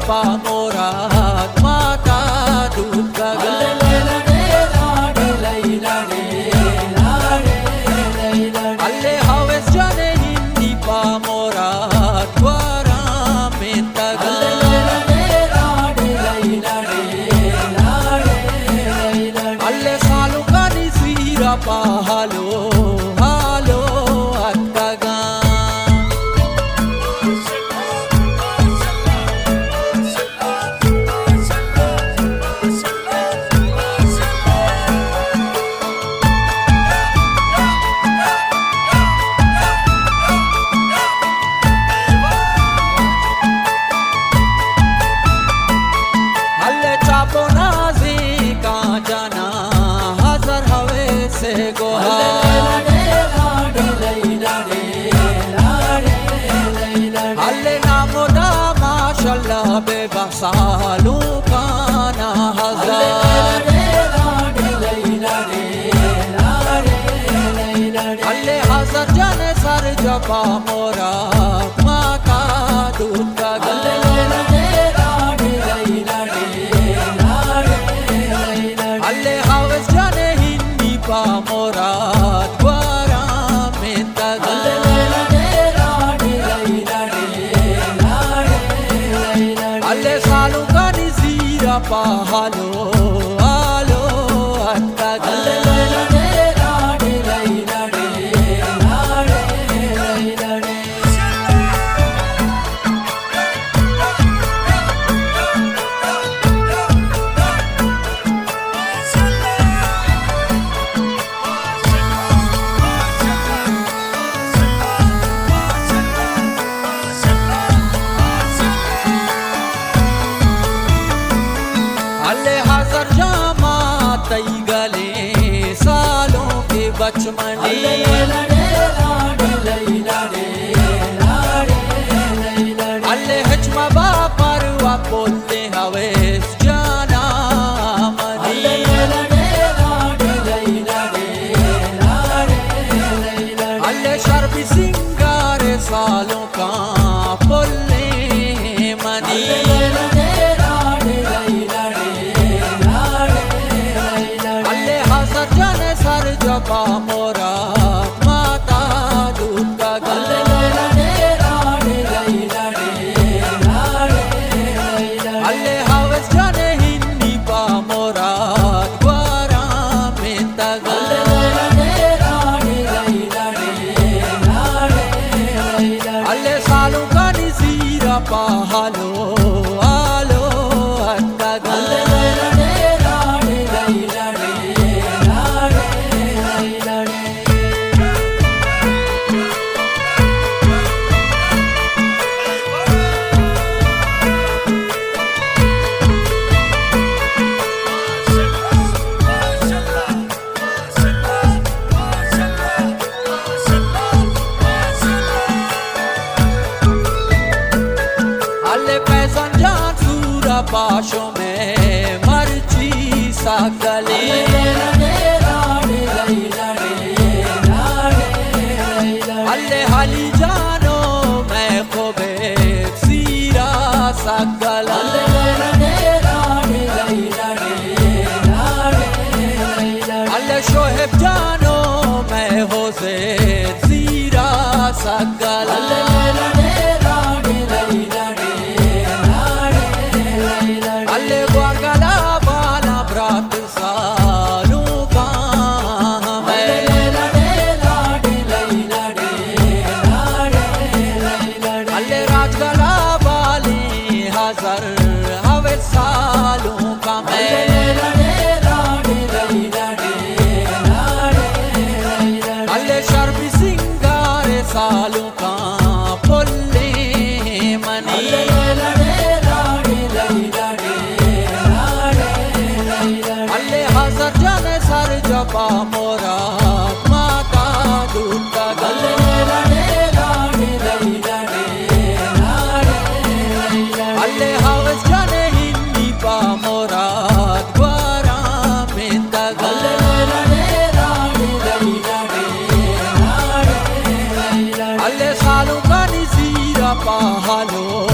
pa morat mata dut gagan alle haves jane hindi pa morat dwara mentagan alle salu kani sira pa halo halo attagan alle namo da mashallah be basalu kana hazar alle hazar jane sar japa mora mata dut gagan alle haves jane hindi pa mora dwara mentagan alle salu kani sira pa halo halo attagan alle hazar jama tai gale saalon ke bachmani alle hechma ba parwa bolte haves jana mani alle sharbi singare saalon ka bolle mani sar japa mora mata dut gagan alle haves jane hindi pa mora dwara mentagan alle salu kani sira pa halo halo attagan alle paisan jaan sura paasho mein marchi sakale alle hali jano mein khobe sira sakala alle shoheb jano mein hose sira sakala alle guargala bala brat salu ka alle rajgala bali hazar have salu ka alle sharbi singare salu ka bolle mani alle hazar jane sar japa mora mata dut gagan alle haves jane hindi pa mora dwara mentagan alle salu kani sira pa halo